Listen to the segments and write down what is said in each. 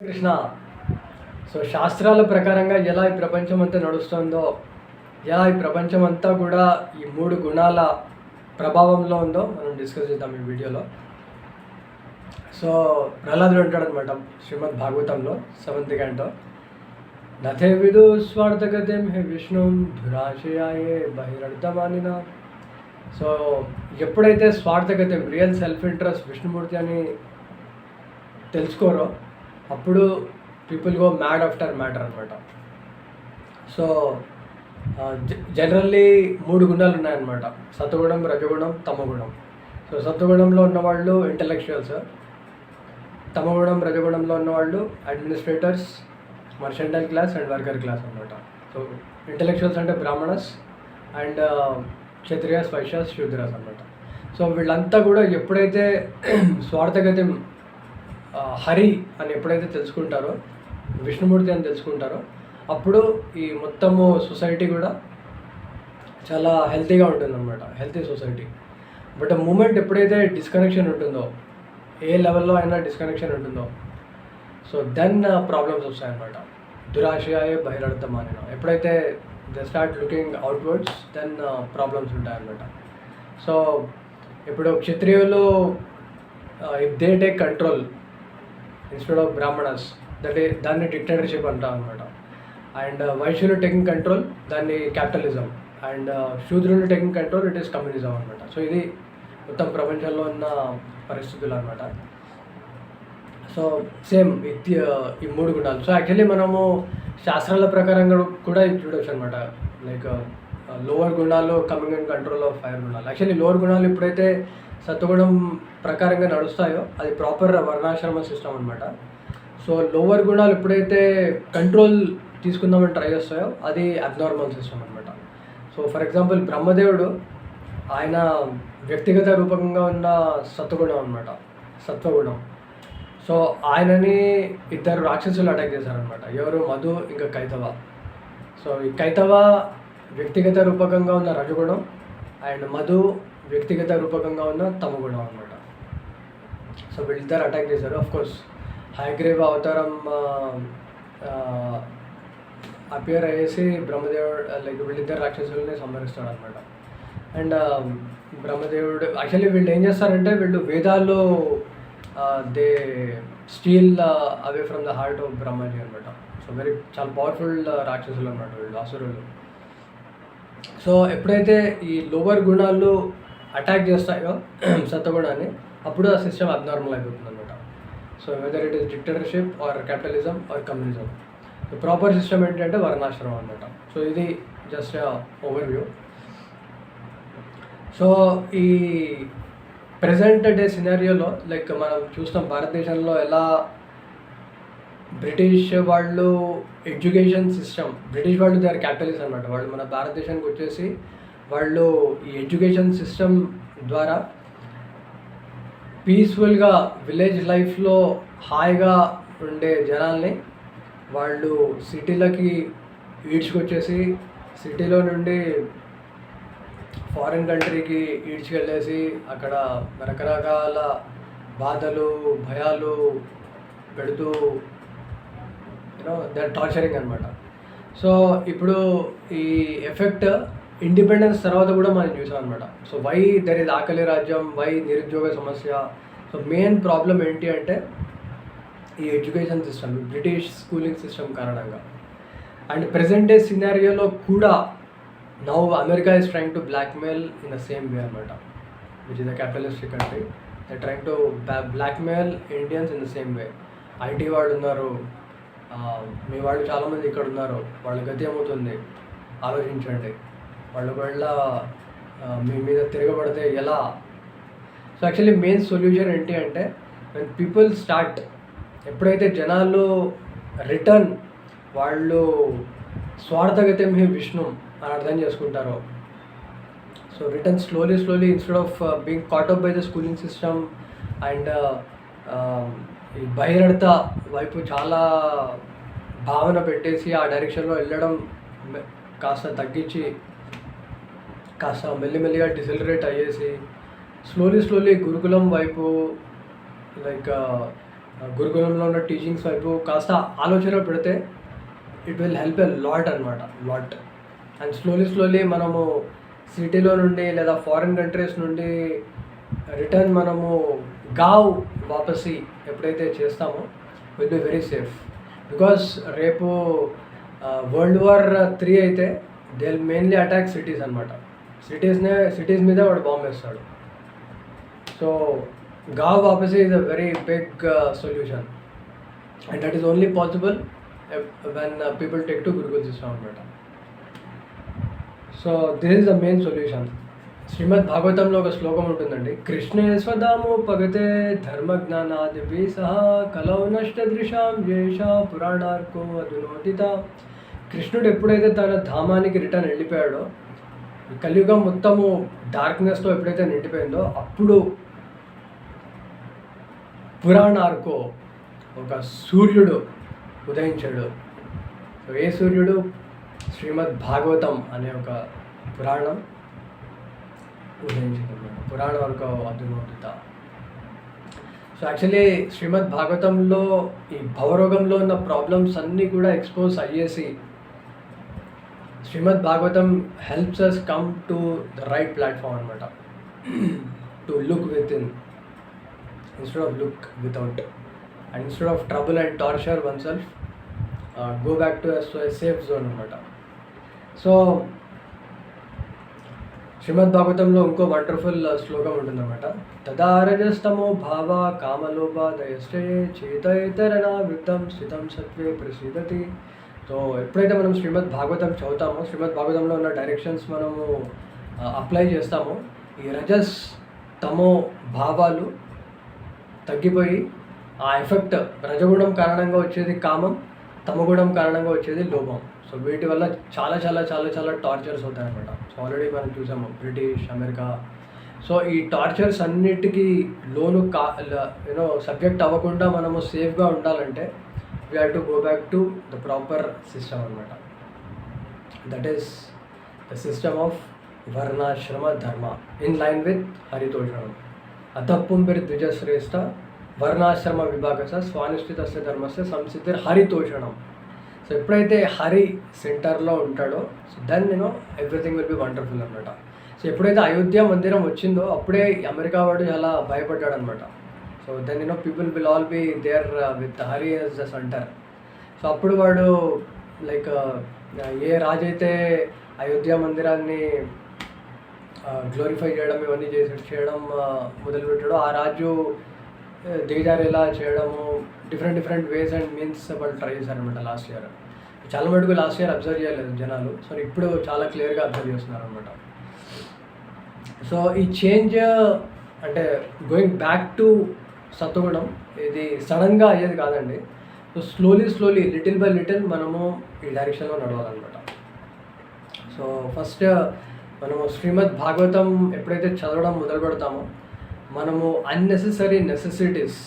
Krishna. So శాస్త్రాల ప్రకారంగా ఎలా ఈ ప్రపంచం అంతా నడుస్తుందో, ఎలా ఈ ప్రపంచం అంతా కూడా ఈ 3 గుణాల ప్రభావంలో ఉందో మనం డిస్కస్ చేద్దాం ఈ వీడియోలో. సో ప్రహ్లాదుడు అంటాడనమాట శ్రీమద్ భాగవతంలో 7th canto, నథే విదు స్వార్థగతిం హే విష్ణుం ధురాశయాయే బహిరర్థమానిన. సో ఎప్పుడైతే స్వార్థగతిం, రియల్ సెల్ఫ్ ఇంట్రెస్ట్ విష్ణుమూర్తి అని తెలుసుకోరో అప్పుడు people go mad after matter అనమాట. సో జనరల్లీ 3 గుణాలు ఉన్నాయన్నమాట: సత్వగుణం, రజగుణం, తమగుణం. సో సత్వగుణంలో ఉన్నవాళ్ళు ఇంటలెక్చువల్స్, తమగుణం రజగుణంలో ఉన్నవాళ్ళు administrators, mercantile class and worker class అనమాట. సో ఇంటలెక్చువల్స్ అంటే బ్రాహ్మణస్ అండ్ క్షత్రియాస్, వైశ్యాస్, శూద్రాస్ అనమాట. సో వీళ్ళంతా కూడా ఎప్పుడైతే స్వార్థగతి హరి అని ఎప్పుడైతే తెలుసుకుంటారో, విష్ణుమూర్తి అని తెలుసుకుంటారో, అప్పుడు ఈ మొత్తము సొసైటీ కూడా చాలా హెల్తీగా ఉంటుందన్నమాట, హెల్తీ సొసైటీ. బట్ మూమెంట్ ఎప్పుడైతే డిస్కనెక్షన్ ఉంటుందో, ఏ లెవెల్లో అయినా డిస్కనెక్షన్ ఉంటుందో, సో దెన్ ప్రాబ్లమ్స్ వస్తాయన్నమాట. దురాశయాయే బహిరర్థమానిన. ఎప్పుడైతే they start looking outwards, then problems ఉంటాయన్నమాట. సో ఇప్పుడు క్షత్రియులు if they take control instead of Brahmanas, దాన్ని డిక్టేటర్షిప్ అంటాం అనమాట. అండ్ వైశ్యులు టేకింగ్ కంట్రోల్, దాన్ని క్యాపిటలిజం. అండ్ శూద్రులు taking control, it is communism అనమాట. సో ఇది మొత్తం ప్రపంచంలో ఉన్న పరిస్థితులు అనమాట. సో సేమ్ ఈ 3 గుణాలు. సో యాక్చువల్లీ మనము శాస్త్రాల ప్రకారంగా కూడా ఇది చూడవచ్చు అనమాట. లైక్ లోవర్ గుణాలు coming in control of fire గుణాలు. యాక్చువల్లీ లోవర్ గుణాలు ఎప్పుడైతే సత్వగుణం ప్రకారంగా నడుస్తాయో అది ప్రాపర్ వర్ణాశ్రమ సిస్టమ్ అనమాట. సో లోవర్ గుణాలు ఎప్పుడైతే కంట్రోల్ తీసుకుందామని ట్రై చేస్తాయో అది అబ్నార్మల్ సిస్టమ్ అనమాట. సో ఫర్ ఎగ్జాంపుల్ బ్రహ్మదేవుడు, ఆయన వ్యక్తిగత రూపకంగా ఉన్న సత్వగుణం అనమాట, సత్వగుణం. సో ఆయనని 2 రాక్షసులు అటాక్ చేశారనమాట. ఎవరు? మధు, ఇంకా కైతవ. సో ఈ కైతవ వ్యక్తిగత రూపకంగా ఉన్న రజగుణం, అండ్ మధు వ్యక్తిగత రూపకంగా ఉన్న తమగుణం అనమాట. సో వీళ్ళిద్దరు అటాక్ చేశారు. అఫ్కోర్స్ హయగ్రీవ అవతారం అపియర్ అయ్యేసి బ్రహ్మదేవుడు లైక్ వీళ్ళిద్దరు రాక్షసుల్ని సంహరిస్తాడు అనమాట. అండ్ బ్రహ్మదేవుడు యాక్చువల్లీ వీళ్ళు ఏం చేస్తారంటే, వీళ్ళు వేదాల్లో they steel away from the heart of Brahmaji అనమాట. సో చాలా పవర్ఫుల్ రాక్షసులు అనమాట వీళ్ళు, అసురులు. సో ఎప్పుడైతే ఈ లోవర్ గుణాలు అటాక్ చేస్తాయో సత్వగుణాన్ని, అప్పుడు ఆ సిస్టమ్ అబ్నార్మల్ అయిపోతుంది అనమాట. So whether it is dictatorship or capitalism or communism. So proper system ఏంటంటే వర్ణాశ్రమం అనమాట. సో ఇది జస్ట్ ఓవర్వ్యూ. సో ఈ ప్రెజెంట్ డే సినారియోలో లైక్ మనం చూస్తాం భారతదేశంలో ఎలా బ్రిటిష్ వాళ్ళు ఎడ్యుకేషన్ సిస్టమ్, బ్రిటిష్ వాళ్ళు దే ఆర్ క్యాపిటలిస్ట్ అనమాట. వాళ్ళు మన భారతదేశానికి వచ్చేసి వాళ్ళు ఈ ఎడ్యుకేషన్ సిస్టమ్ ద్వారా పీస్ఫుల్గా విలేజ్ లైఫ్లో హాయిగా ఉండే జనాల్ని వాళ్ళు సిటీలకి ఈడ్చుకొచ్చేసి, సిటీలో నుండి ఫారిన్ కంట్రీకి ఈడ్చుకెళ్ళేసి అక్కడ రకరకాల బాధలు, భయాలు పెడుతూ దట్ టార్చరింగ్ అనమాట. సో ఇప్పుడు ఈ ఎఫెక్ట్ ఇండిపెండెన్స్ తర్వాత కూడా మనం చూసాం అనమాట. సో వై దర్ ఇస్ ఆకలి రాజ్యం, వై నిరుద్యోగ సమస్య. సో మెయిన్ ప్రాబ్లం ఏంటి అంటే ఈ education system, British schooling system కారణంగా. అండ్ ప్రెజెంట్ డే సినారియోలో కూడా now America is trying to blackmail in the same way అనమాట, which is the capitalistic country. They trying to blackmail Indians in the same way. IT వాళ్ళు ఉన్నారు, మీ వాళ్ళు చాలామంది ఇక్కడ ఉన్నారు, వాళ్ళ గతి ఏమవుతుంది ఆలోచించండి, వాళ్ళు వాళ్ళ మీ మీద తిరగబడితే ఎలా. సో యాక్చువల్లీ మెయిన్ సొల్యూషన్ ఏంటి అంటే, వెన్ పీపుల్ స్టార్ట్, ఎప్పుడైతే జనాలు రిటర్న్ వాళ్ళు స్వార్థగతం హే విష్ణు అని అర్థం చేసుకుంటారో, so return slowly instead of being caught up by the schooling system and ఈ బహిరడత వైపు చాలా భావన పెట్టేసి ఆ డైరెక్షన్లో వెళ్ళడం కాస్త తగ్గించి, కాస్త మెల్లిమెల్లిగా డిసెలరేట్ అయ్యేసి స్లోలీ గురుకులం వైపు, లైక్ గురుకులంలో ఉన్న టీచింగ్స్ వైపు కాస్త ఆలోచన పెడితే it will help a lot అనమాట, లాట్. అండ్ స్లోలీ మనము సిటీలో నుండి లేదా ఫారిన్ కంట్రీస్ నుండి రిటర్న్ మనము గావ్ వాపసి ఎప్పుడైతే చేస్తామో will be very safe. Because రేపు వరల్డ్ వార్ 3 అయితే they will mainly attack cities అనమాట. సిటీస్ మీద వాడు బాంబ్ వేస్తాడు. సో గావ్ వాపసి is a very big solution, and that is only possible when people take to gurukul system అనమాట. So this is the main solution. Srimad భాగవతంలో ఒక శ్లోకం ఉంటుందండి, కృష్ణే స్వదామో పగతే ధర్మజ్ఞానాది సహా కలౌ నష్ట దృశాం జేష పురాణార్కో అధునోదిత. కృష్ణుడు ఎప్పుడైతే తన ధామానికి రిటర్న్ వెళ్ళిపోయాడో, కలియుగం మొత్తము డార్క్నెస్తో ఎప్పుడైతే నిండిపోయిందో అప్పుడు పురాణార్కో ఒక సూర్యుడు ఉదయించాడు. సో ఏ సూర్యుడు? శ్రీమద్ భాగవతం అనే ఒక పురాణం ఉదయించింది, పురాణం ఒక అధునోదిత. సో యాక్చువల్లీ శ్రీమద్ భాగవతంలో ఈ భవరోగంలో ఉన్న ప్రాబ్లమ్స్ అన్నీ కూడా ఎక్స్పోజ్ అయ్యేసి Srimad Bhagavatam helps us come to the right platform అనమాట, to look with in instead of look without, and instead of trouble and torture one self go back to safe zone అనమాట. So Srimad భాగవతంలో ఇంకో wonderful శ్లోకం ఉంటుందన్నమాట, తదారజస్తమో భావ కామలోపాదయస్తే చేతేతరణ వృద్ధం స్థితం సత్వే ప్రసీదతి. So ఎప్పుడైతే మనం శ్రీమద్ భాగవతం చదువుతామో, శ్రీమద్ భాగవతంలో ఉన్న డైరెక్షన్స్ మనము అప్లై చేస్తామో, ఈ రజస్ తమో భావాలు తగ్గిపోయి ఆ ఎఫెక్ట్ రజగుణం కారణంగా వచ్చేది కామం, తమగుణం కారణంగా వచ్చేది లోభం. సో వీటి వల్ల చాలా చాలా చాలా చాలా టార్చర్స్ అవుతాయన్నమాట. సో ఆల్రెడీ మనం చూసాము బ్రిటిష్, అమెరికా. సో ఈ టార్చర్స్ అన్నిటికీ లోను సబ్జెక్ట్ అవ్వకుండా మనము సేఫ్గా ఉండాలంటే we have to go back to the proper system అనమాట. That is the system of varnashrama dharma in line with హరితోషణం. అతప్పుంబిర్ ద్విజశ్రేష్ఠ వర్ణాశ్రమ విభాగస స్వానిష్ఠితస్య ధర్మస్య సంసిద్ధిర్ హరితోషణం. సో ఎప్పుడైతే హరి సెంటర్లో ఉంటాడో, so then everything will be wonderful అనమాట. సో ఎప్పుడైతే అయోధ్య మందిరం వచ్చిందో అప్పుడే అమెరికా వాడు చాలా భయపడ్డాడు అనమాట. So then people will all be there with Hari as the center. So అప్పుడు వాడు లైక్ ఏ రాజు అయితే అయోధ్య మందిరాన్ని గ్లోరిఫై చేయడం ఇవన్నీ చేయడం మొదలుపెట్టాడో, ఆ రాజు దిగజారేలా చేయడము డిఫరెంట్ వేస్ అండ్ మీన్స్ వాళ్ళు ట్రై చేశారనమాట లాస్ట్ ఇయర్. చాలా మటుకు లాస్ట్ ఇయర్ అబ్జర్వ్ చేయలేదు జనాలు. సో ఇప్పుడు చాలా క్లియర్గా అబ్జర్వ్ చేస్తున్నారు అనమాట. సో ఈ చేంజ్ అంటే గోయింగ్ బ్యాక్ టు సత్వగుణం ఇది సడన్గా అయ్యేది కాదండి. So slowly little by little మనము ఈ డైరెక్షన్లో నడవాలన్నమాట. సో ఫస్ట్ మనము శ్రీమద్ భాగవతం ఎప్పుడైతే చదవడం మొదలు పెడతామో మనము అన్నెసెసరీ నెసెసిటీస్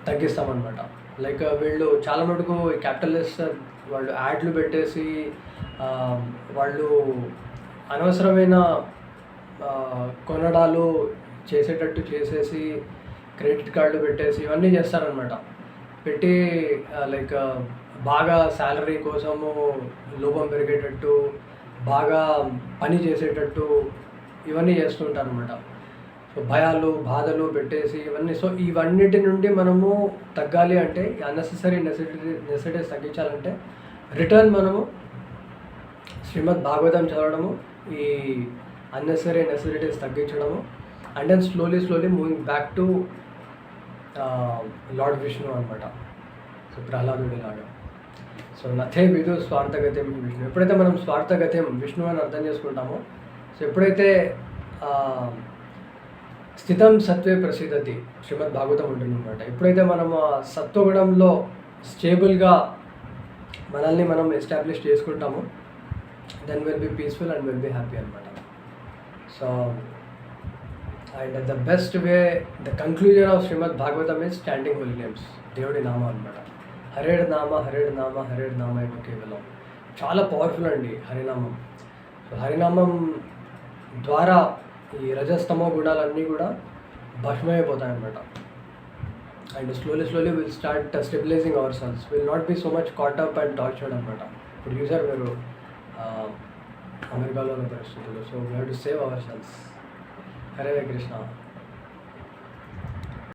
తగ్గిస్తామన్నమాట. లైక్ వీళ్ళు చాలా మటుకు క్యాపిటలిస్ట్ వాళ్ళు యాడ్లు పెట్టేసి వాళ్ళు అనవసరమైన కొనడాలు చేసేటట్టు చేసేసి క్రెడిట్ కార్డులు పెట్టేసి ఇవన్నీ చేస్తారనమాట. పెట్టి లైక్ బాగా శాలరీ కోసము లోపం పెరిగేటట్టు, బాగా పని చేసేటట్టు ఇవన్నీ చేస్తుంటారు అనమాట. సో భయాలు బాధలు పెట్టేసి ఇవన్నీ. సో ఇవన్నిటి నుండి మనము తగ్గాలి అంటే, అన్నెసెసరీ నెసెసిటీస్ తగ్గించాలంటే రిటర్న్ మనము శ్రీమద్ భాగవతం చదవడము, ఈ అన్నెసరీ నెసెసిటీస్ తగ్గించడము, and then slowly moving back to lord Vishnu అనమాట. సో ప్రహ్లాదుడి లాగా. సో నథే విదు స్వార్థగత్యం విష్ణు. ఎప్పుడైతే మనం స్వార్థగత్యం విష్ణు అని అర్థం చేసుకుంటామో, సో ఎప్పుడైతే స్థితం సత్వే ప్రసిద్ధతి శ్రీమద్ భాగవతం ఉంటుంది అనమాట. ఎప్పుడైతే మనం సత్వగుణంలో స్టేబుల్గా మనల్ని మనం ఎస్టాబ్లిష్ చేసుకుంటామో, then will be peaceful and will be happy అనమాట. So and the best way, the conclusion of Srimad Bhagavatam is standing holy names, దేవుడి నామం అనమాట. హరేడ్ నామ ఇప్పుడు కేవలం చాలా పవర్ఫుల్ అండి హరినామం. సో హరినామం ద్వారా ఈ రజస్తమో గుణాలన్నీ కూడా భస్మైపోతాయన్నమాట. And slowly will start stabilising our cells, will not be so much caught up and tortured అనమాట. ఇప్పుడు చూసారు మీరు అమెరికాలో ఉన్న పరిస్థితులు. So we have to save our cells. Hare Krishna.